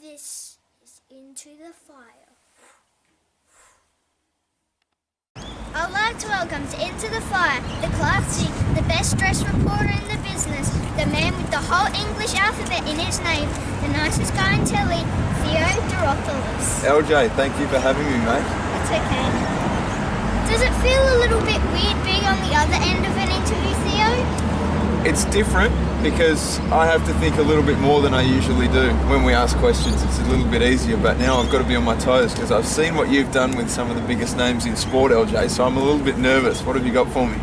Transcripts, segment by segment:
This is Into the Fire. I'd like to welcome to Into the Fire the classic, the best dressed reporter in the business, the man with the whole English alphabet in his name, the nicest guy in telly, Theo Doropoulos. LJ, thank you for having me, mate. It's okay. Does it feel a little bit weird being on the other end of an interview, Theo? It's different because I have to think a little bit more than I usually do. When we ask questions, it's a little bit easier, but now I've got to be on my toes because I've seen what you've done with some of the biggest names in sport, LJ, so I'm a little bit nervous. What have you got for me?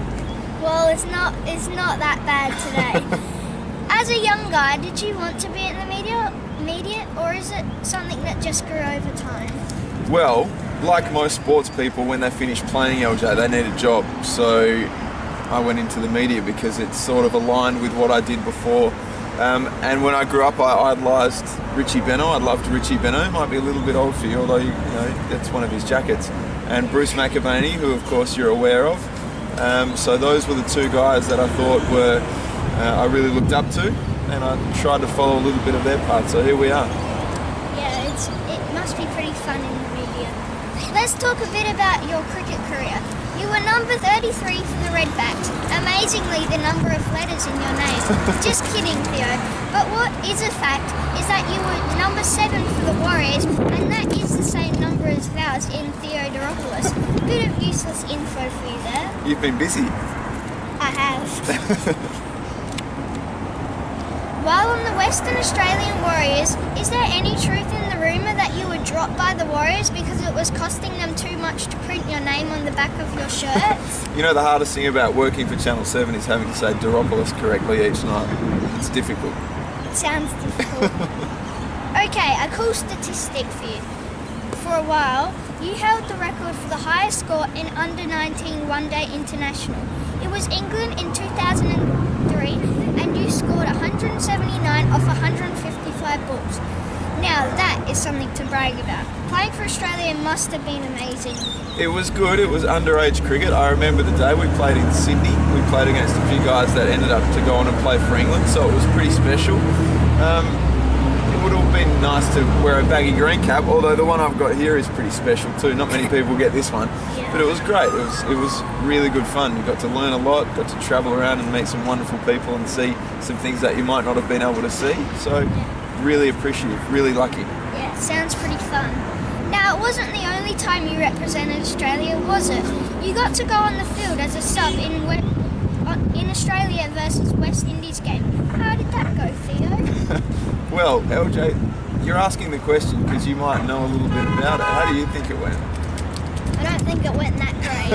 Well, it's not that bad today. As a young guy, did you want to be in the media, or is it something that just grew over time? Well, like most sports people, when they finish playing, LJ, they need a job. So I went into the media because it's sort of aligned with what I did before. And when I grew up, I idolised Richie Benaud. I loved Richie Benaud. Might be a little bit old for you, although you know that's one of his jackets. And Bruce McAvaney, who of course you're aware of. So those were the two guys that I thought were I really looked up to, and I tried to follow a little bit of their path. So here we are. Yeah, it must be pretty fun in the media. Let's talk a bit about your cricket career. You were number 33 for the Redbacks. Amazingly, the number of letters in your name. Just kidding, Theo. But what is a fact is that you were number 7 for the Warriors, and that is the same number as Vow's in Theo Doropoulos. Bit of useless info for you there. You've been busy. I have. While on the Western Australian Warriors, is there any truth in the rumour that you were dropped by the Warriors because it was costing them too much to print your name on the back of your shirts? You know, the hardest thing about working for Channel 7 is having to say Doropoulos correctly each night. It's difficult. It sounds difficult. Okay, a cool statistic for you. For a while, you held the record for the highest score in under-19 one-day international. It was England in 2003, and you scored 179 off 155 balls. Now that is something to brag about. Playing for Australia must have been amazing. It was good. It was underage cricket. I remember the day we played in Sydney. We played against a few guys that ended up to go on and play for England, so it was pretty special. It would have been nice to wear a baggy green cap, although the one I've got here is pretty special too. Not many people get this one, but it was great. It was really good fun. You got to learn a lot, got to travel around and meet some wonderful people and see some things that you might not have been able to see. So really appreciative, really lucky. Yeah, sounds pretty fun. Now, it wasn't the only time you represented Australia, was it? You got to go on the field as a sub in Australia versus West Indies game. How did that go, Theo? Well, LJ, you're asking the question because you might know a little bit about it. How do you think it went? I don't think it went that great.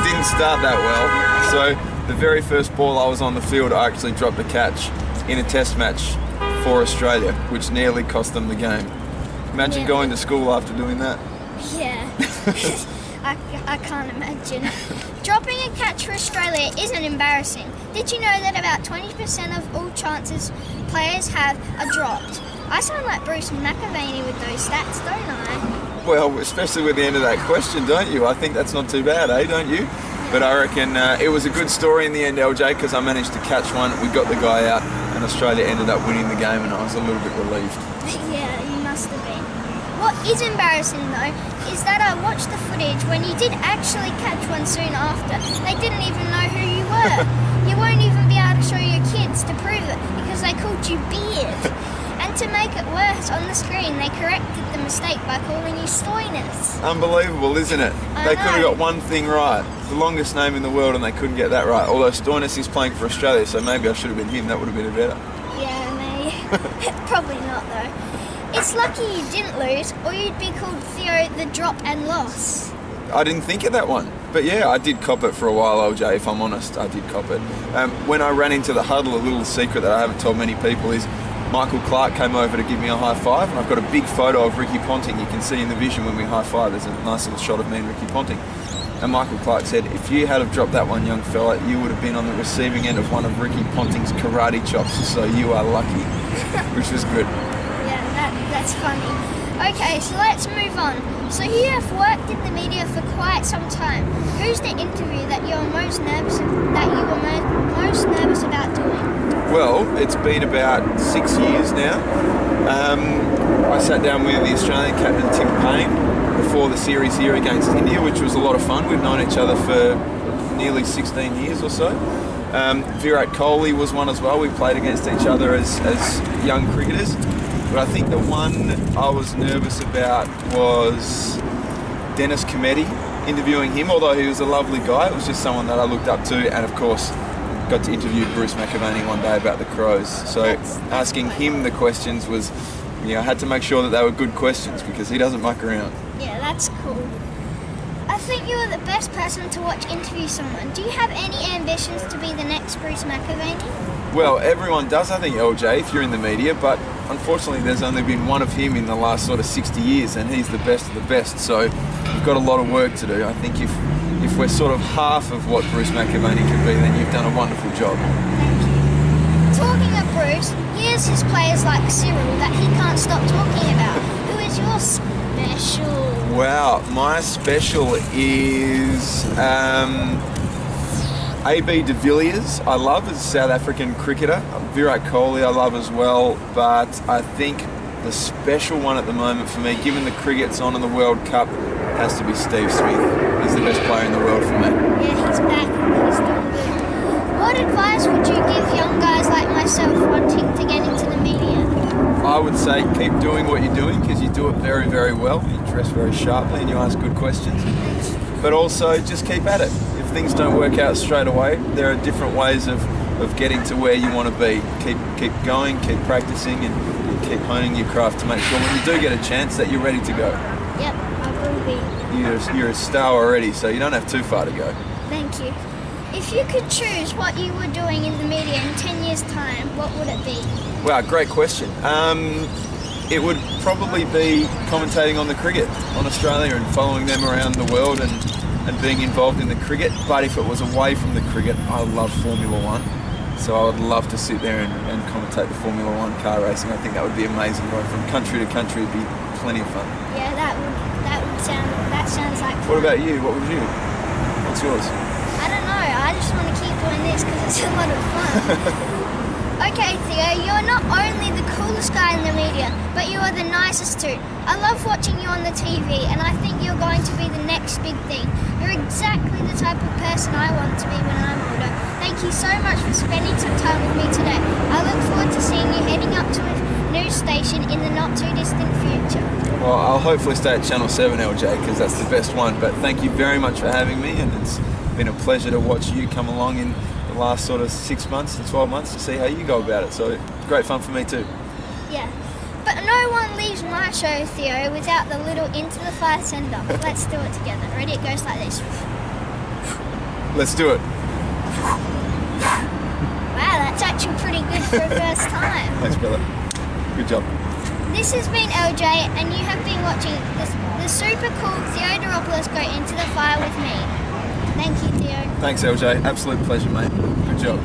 It didn't start that well. So the very first ball I was on the field, I actually dropped a catch in a test match for Australia, which nearly cost them the game. Imagine going to school after doing that. Yeah, I can't imagine. Dropping a catch for Australia isn't embarrassing. Did you know that about 20% of all chances players have are dropped? I sound like Bruce McAvaney with those stats, don't I? Well, especially with the end of that question, don't you? I think that's not too bad, don't you? But I reckon it was a good story in the end, LJ, because I managed to catch one. We got the guy out, and Australia ended up winning the game, and I was a little bit relieved. Yeah, you must have been. What is embarrassing though is that I watched the footage when you did actually catch one soon after. They didn't even know who you were. You won't even be able to show your kids to prove it because they called you Beard. And to make it worse, on the screen they corrected the mistake by calling you Stoinis. Unbelievable, isn't it? They could have got one thing right. The longest name in the world, and they couldn't get that right. Although Stoinis is playing for Australia, so maybe I should have been him. That would have been better. Yeah, maybe. Probably not though. It's lucky you didn't lose, or you'd be called Theo the Drop and Loss. I didn't think of that one. But yeah, I did cop it for a while, LJ, if I'm honest. I did cop it. When I ran into the huddle, a little secret that I haven't told many people is Michael Clark came over to give me a high five, and I've got a big photo of Ricky Ponting. You can see in the vision when we high five, there's a nice little shot of me and Ricky Ponting. And Michael Clark said, if you had have dropped that one, young fella, you would have been on the receiving end of one of Ricky Ponting's karate chops, so you are lucky, which was good. That's funny. Okay, so let's move on. So you have worked in the media for quite some time. Who's the interview that you were most nervous about doing? Well, it's been about 6 years now. I sat down with the Australian captain Tim Payne before the series here against India, which was a lot of fun. We've known each other for nearly 16 years or so. Virat Kohli was one as well. We played against each other as young cricketers. But I think the one I was nervous about was Dennis Cometti, interviewing him, although he was a lovely guy. It was just someone that I looked up to, and of course got to interview Bruce McAvaney one day about the Crows. So asking him the questions was, I had to make sure that they were good questions because he doesn't muck around. Yeah, that's cool. I think you are the best person to watch interview someone. Do you have any ambitions to be the next Bruce McAvaney? Well, everyone does, I think, LJ, if you're in the media, but unfortunately there's only been one of him in the last sort of 60 years, and he's the best of the best, so you've got a lot of work to do. I think if we're sort of half of what Bruce McAvaney can be, then you've done a wonderful job. Thank you. Talking of Bruce, here's his players like Cyril that he can't stop talking about. Who is your special? Wow, my special is AB de Villiers. I love as a South African cricketer. Virat Kohli I love as well, but I think the special one at the moment for me, given the cricket's on in the World Cup, has to be Steve Smith. He's the best player in the world for me. Yeah, he's back. He's doing good. What advice would you give young guys like myself wanting to get into the media? I would say keep doing what you're doing because you do it very, very well. You dress very sharply and you ask good questions. But also just keep at it. If things don't work out straight away, there are different ways of getting to where you want to be. Keep going, keep practicing, and keep honing your craft to make sure when you do get a chance that you're ready to go. Yep, I will be. You're a star already, so you don't have too far to go. Thank you. If you could choose what you were doing in the media in 10 years' time, what would it be? Wow, great question. It would probably be commentating on the cricket on Australia and following them around the world and being involved in the cricket. But if it was away from the cricket, I love Formula One. So I would love to sit there and commentate the Formula One car racing. I think that would be amazing. Going from country to country would be plenty of fun. Yeah, that sounds like fun. What about you? What would you? What's yours? I don't know. I just want to keep doing this because it's a lot of fun. Okay, Theo, you're not only the coolest guy in the media, but you are the nicest too. I love watching you on the TV, and I think you're going to be the next big thing. You're exactly the type of person I want to be when I'm older. Thank you so much for spending some time with me today. I look forward to seeing you heading up to a news station in the not too distant future. Well, I'll hopefully stay at Channel 7, LJ, because that's the best one. But thank you very much for having me, and it's been a pleasure to watch you come along in the last sort of 6 months to 12 months to see how you go about it. So great fun for me too. Yeah. But no one leaves my show, Theo, without the little Into the Fire send-off. Let's do it together. Ready? It goes like this. Let's do it. Wow, that's actually pretty good for a first time. Thanks, brother. Good job. This has been LJ, and you have been watching the super cool Theo Doropoulos go Into the Fire with me. Thank you, Theo. Thanks, LJ. Absolute pleasure, mate. Good job.